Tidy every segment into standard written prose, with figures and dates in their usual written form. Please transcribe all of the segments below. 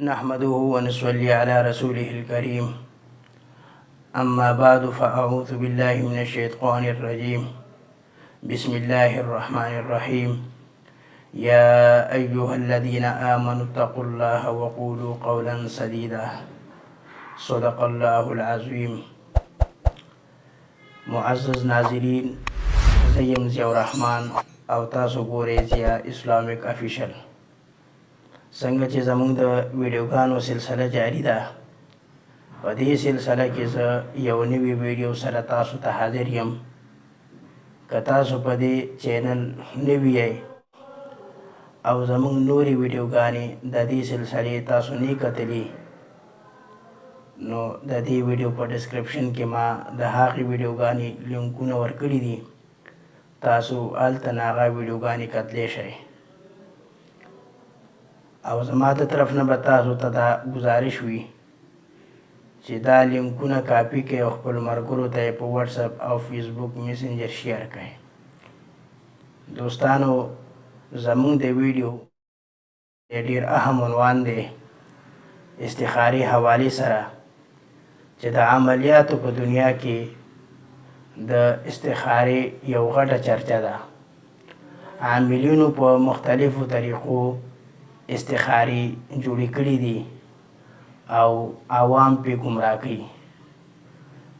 نحمده ونصلي على رسوله الكريم أما بعد فأعوذ بالله من الشيطان الرجيم بسم الله الرحمن الرحيم يا أيها الذين آمنوا اتقوا الله وقولوا قولا سديدا صدق الله العظيم. معزز ناظرین، زیم ضیاء الرحمن او تاسو ګورئ ضیاء اسلامیک افیشل. څنګه چې زموږ د ویډیوګانو سلسله جاری ده، په دې سلسله کې زه یو نوی ویډیو سره تاسو ته حاضر یم. که تاسو په دې چینل نوي یئ او زموږ نورې ویډیوګانې د دې سلسلې تاسو نه کتلي، نو د دې ویډیو په ډسکرپشن کې ما د هغې ویډیوګانې لینکونه ورکړي دي، تاسو هلته نه هغه ویډیوګانې کتلی شئ. او زما د طرف نه به تاسو ته دا گزارش وي چې دا لینکونه کاپي کړئ او خپلو ملګرو ته یې په واتساپ او فیسبوک میسنجر شیر کړئ. دوستانو، زموږ د ویډیو ډېر اهم عنوان دی استخاري حوالې سره، چې د عملیاتو په دنیا کې د استخارې یو غټه چرچه ده. عاملینو په مختلفو طریقو استخاري جوړې کړي دي او عوام پې ګمراه کوي.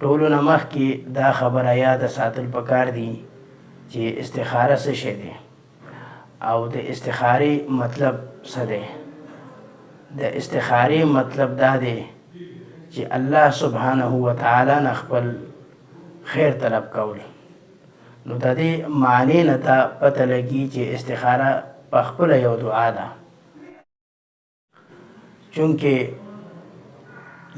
ټولو نه مخکې دا خبره یاده ساتل پکار دي چې استخاره څه شی دی او د استخارې مطلب څه دی. د استخارې مطلب دا دی چې الله سبحانه وتعالی نه خپل خیر طلب کول. نو د دې معنی نه ته پته لګي چې استخاره په خپله یو دعا ده، چونکې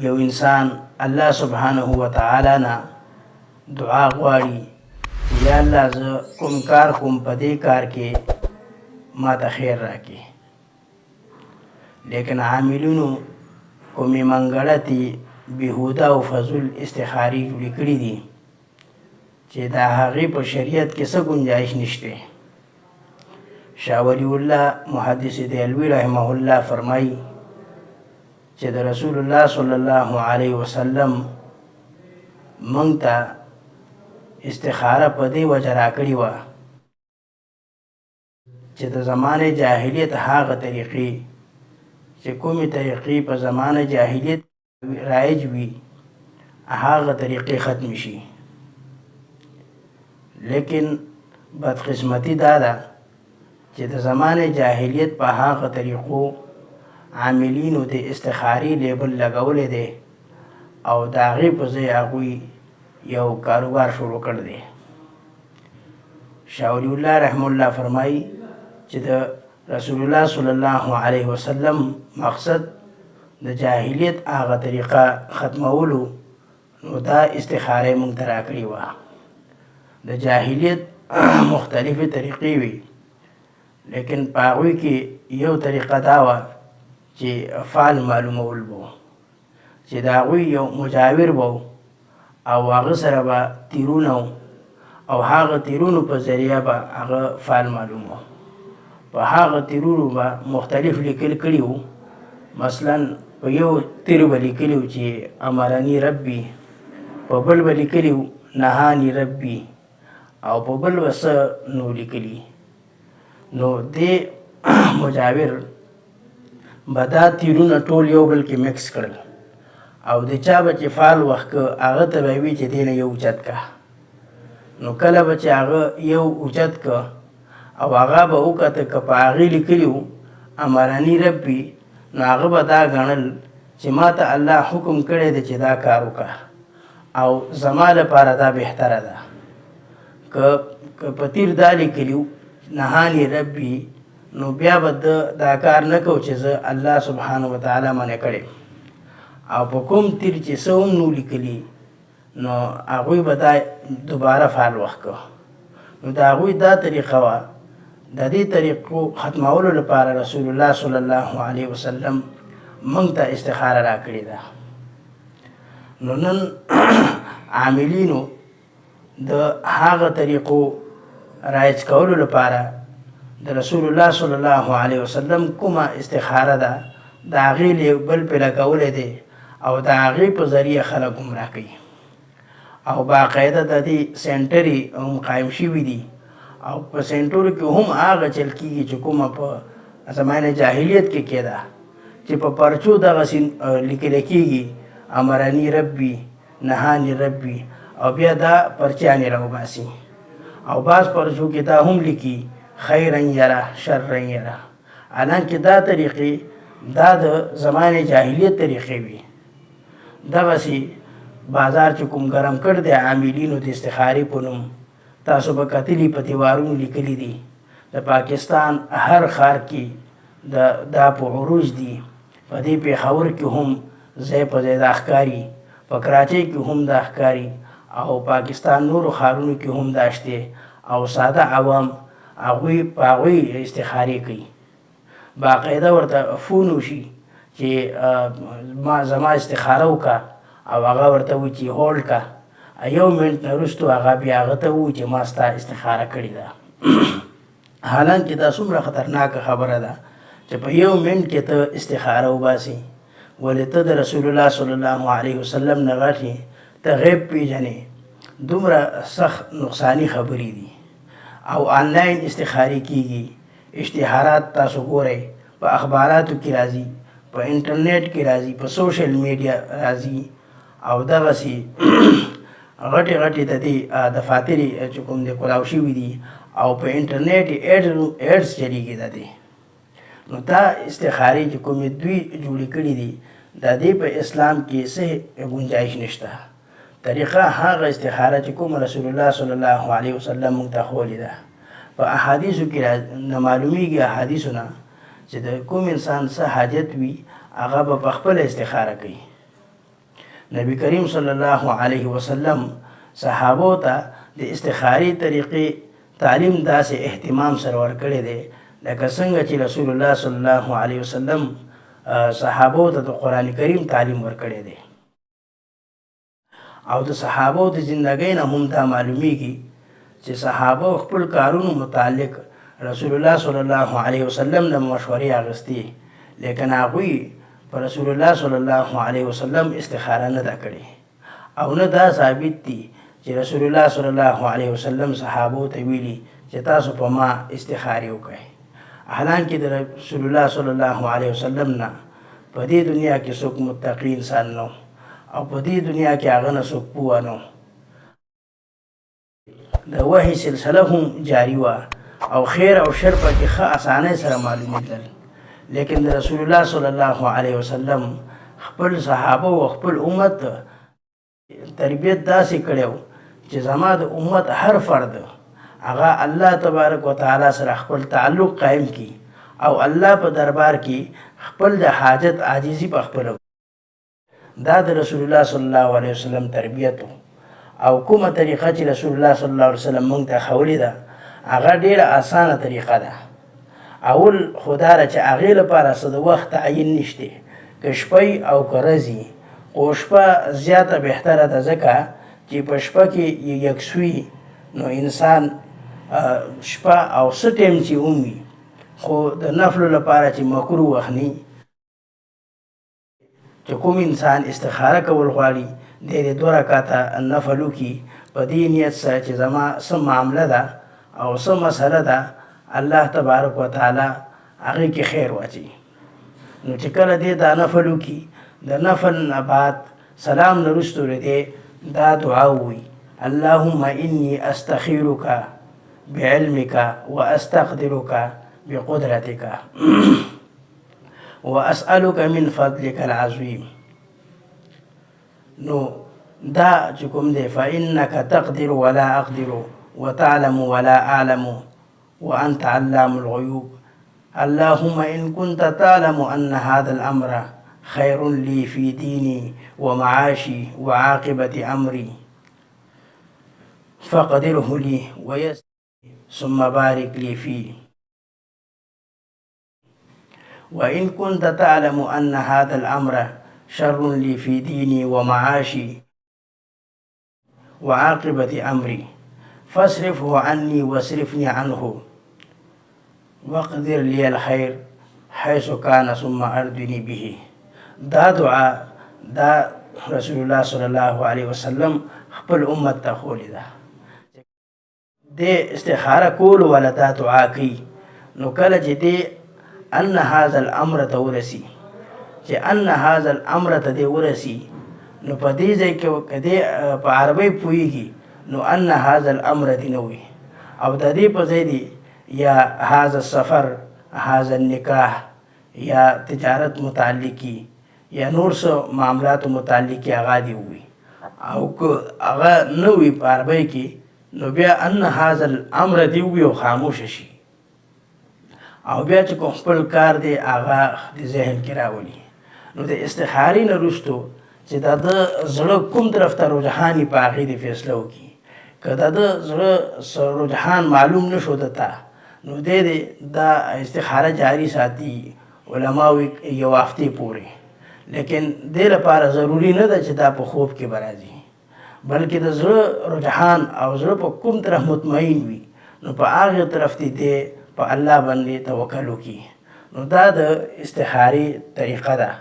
یو انسان الله سبحانه وتعالی نه دعا غواړي چې یا الله زه کوم کار کوم په دې کار کې ما ته خیر راکړي، لیکن عاملونو کومې منګړتې بېهوده او فضول استخاري جوړې کړي دي چې د هغې په شریعت کې څه ګنجایش نشته. شاه ولی الله محدث دهلوي رحمه الله فرمایي چې د رسول الله صلی الله علیه وسلم موږ ته استخاره په دې وجه راکړې وه چې د زمانې جاهلیت هغه طریقې چې کومې طریقې په زمانه جاهلیت رایج وي هغه طریقې ختم شي. لیکن بدقسمتي دا ده چې د زمانې جاهلیت په هغه طریقو عاملینو د استخاري لیبل لګولی دی او د هغې په ځای هغوی یو کاروبار شروع کړ دی. شاه ولی الله رحمه الله فرمایي چې د رسول الله صلی الله علیه وسلم مقصد د جاهلیت هغه طریقه ختمولو، نو دا استخاره موږ ته راکړې وه. د جاهلیت مختلفې طریقې وي، لیکن په هغوی کې یو طریقه دا وه چې فعل معلومول به، چې د هغوی یو مجاور به او هغه سره به تیرونه او هغه تیرونو په ذریعه به هغه فعل معلومو. په هغه تیرونو به مختلف لیکل کړي وو. مثلا په یو تیر به لیکلي وو چې امرني ربي، په بل به لیکلي وو نهاني ربي، او په بل به څه نو لیکلي. نو دې مجاور به دا تیرونه ټول یو بل کې مکس کړل او د چا به چې فعل وخت که هغه ته به یې وي چې دې نه یو اوچت که. نو کله به چې هغه یو اوچت که او هغه به وکته که په هغې لیکلي وو امرني ربي، نو هغه به دا ګڼل چې ما ته الله حکم کړی دی چې دا کار وکړه او زما لپاره دا بهتره ده. که په تیر دا لیکلي وو نهاني ربي، نو بیا به دا کار نه کو چې زه الله سبحانه وتعالی منع کړی. او په کوم تیر چې څه هم نو لیکلي، نو هغوی به دا دوباره فعل وخت کو. نو د هغوی دا طریقه وه. د دې طریقو ختمولو لپاره رسول الله صلی الله علیه وسلم موږ ته استخاره راکړې ده. نو نن عاملینو د هغه طریقو رایج کولو لپاره د رسول الله صلی الله علیه وسلم کومه استخاره ده د هغې لیبل پې لګولی دی او د هغې په ذریعه خلک ګمراه کوي او باقاعده د دې سینټرې هم قایم شوي دي او په سینټرو کې هم هغه چل کېږي چې کومه په زمانه جاهلیت کې کېده چې په پرچو دغسې لیکلی کېږي امرني ربي نهاني ربي او بیا دا پرچیانې راوباسي او بعض پرچو کې دا هم لیکي خیرا یره شرا یره حالانکه دا طریقې دا د زمانه جاهلیت طریقې وي دغسې بازار چې کوم ګرم کړ دی عاملینو د استخارې په نوم تاسو به کتلي په دیوارونو لیکلي دي د پاکستان هر ښار کې دا په عروج دي په دې پېښور کې هم ځای په ځای دا ښکاري په کراچۍ کې هم دا ښکاري او پاکستان نورو ښارونو کې هم دا شته او ساده عوام هغوی په هغوی استخارې کوي باقاعده ورته فون وشي چې زما استخاره وکړه او هغه ورته وایي چې هولډ کا 1 منټ نه وروستو هغه بیا هغه ته ووایي چې ما ستا استخاره کړې ده حالانکه دا څومره خطرناکه خبره ده چې په 1 منټ کې ته استخاره وباسي ولې ته د رسول الله صلی الله علیه وسلم نه غټې ته غیب پیژنې دومره سخت نقصانی خبرې دي او آنلاین استخارې کېږي اشتهارات تاسو ګورئ په اخباراتو کې راځي په انټرنیټ کې راځي په سوشل میډیا راځي او دغسې غټې غټې د دې دفاترې چې کوم دی کلاو شوي دي او په انټرنیټ ایډز چلیږي د دې نو دا استخارې چې کومې دوی جوړې کړي دي د دې په اسلام کې څه گنجایش نشته طریقه هغه استخاره چې کوم رسول الله صلی الله علیه وسلم موږ ته ښوولې ده په احادیثو کې نه معلومیږي احادیثو نه چې د کوم انسان څه حاجت وي هغه به په خپله استخاره کوي نبی کریم صلی الله علیه وسلم صحابو ته د استخارې طریقې تعلیم داسې اهتمام سره ورکړی دی لکه څنګه چې رسول الله صلی الله علیه وسلم صحابو ته د قرآن کریم تعلیم ورکړی دی او د صحابو د زندګۍ نه هم دا معلومیږي چې صحابه خپل کارونو متعلق رسول الله صلی الله علیه وسلم د مشورې اخیستې لیکن هغوی په رسول الله صلی الله علیه وسلم استخاره نه ده کړې او نه دا ثابت دي چې رسول الله صلی الله علیه وسلم صحابو ته ویلي چې تاسو په ما استخارې وکړئ حالانکه د رسول الله صلی الله علیه وسلم نه په دې دنیا کې څوک متقی انسان نو او په دې دنیا کې هغه نه څوک پوه نو د وحی سلسله هم جاری وه او خیر او شر پکې ښه اسانۍ سره معلومېدل لیکن د رسول الله صلی الله علیه وسلم خپل صحابه او خپل امت تربیت داسې کړی و چې زما د امت هر فرد هغه الله تبارک وتعالی سره خپل تعلق قائم کی او الله په دربار کې خپل د حاجت عاجزي په خپل دا د رسول الله صلی الله علیه وسلم تربیت او کومه طریقه چې رسول الله صلی الله علیه وسلم موږ ته ښوولې ده هغه ډیره اسانه طریقه ده اول خدا را چې هغې لپاره څه د وخت تعین نشته که شپی او که ورځې خو شپه زیاته بهتره ده ځکه چې په شپه کې یکسوي نو انسان شپه او څه ټایم چې ومي خو د نفلو لپاره چې مکروه وخت نه چې کوم انسان استخاره کول غواړي د 2 رکعاته نفل وکړي په دې نیت سره چې زما څه معامله ده او څه مسله ده الله تبارک وتعالی هغې کې خیر واچوي نو چې کله دې دا نفل وکړي د نفل نه بعد سلام نه وروستو دی دا دعا ووایي اللهم انی استخیرک بعلمك واستقدرك بقدرتك واسألك من فضلك العظيم نو دا چې کوم دی فإنك تقدر ولا أقدر وتعلم ولا أعلم وأنت علام الغيوب اللهم إن كنت تعلم أن هذا الأمر خير لي في ديني ومعاشي وعاقبة أمري فقدره لي ويسر ثم بارك لي فيه وإن كنت تعلم أن هذا الأمر شر لي في ديني ومعاشي وعاقبة أمري فاصرفه عني واصرفني عنه واقدر لي الخير حيث كان ثم أردني به. دا دعا دا رسول الله صلی الله علیه وسلم خپل امت ته ښوولې ده. د استخاره کولو والا دا دعا کوي نو کله چې دی ان هذا الامر ته ورسي، چې ان هذا الامر ته دی ورسي، نو په دې ځای کې که دی په عربۍ پوهېږي نو ان هذا الامر دې نه وي، او د دې په ځای دی یا هذا السفر، هذا النکاح، یا تجارت متعلقي یا نور څه معاملاتو متعلقي هغه دې ووي. او که هغه نه وي په عربۍ کې نو بیا ان هذا الامر دې ووي او خاموشه شي، او بیا چې کوم خپل کار دی هغه د ذهن کې راولي. نو د استخارې نه وروستو چې د ده زړه کوم طرف ته رجحان یي په هغې دې فیصله وکړي. که د ده زړه رجحان معلوم نه شو دته نو دی دې دا استخاره جاري ساتي علماو یو هفتې پورې، لیکن دې لپاره ضروري نه ده چې دا په خوب کې به راځي، بلکې د زړه رجحان او زړه په کوم طرف مطمئن وي نو په هغې طرف دې دی په الله باندې توکل وکړي. نو دا د استخارې طریقه ده،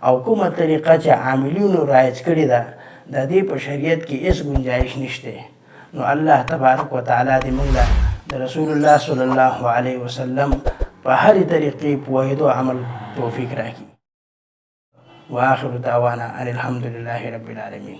او کومه طریقه چې عاملینو رایج کړې ده د دې په شریعت کې هېڅ ګنجایش نشته. نو الله تبارک وتعالی دې موږ له د رسول الله صلی الله علیه وسلم په هرې طریقې پوهېدو عمل توفیق راکړي. وآخر دعوانا ان الحمد لله رب العالمین.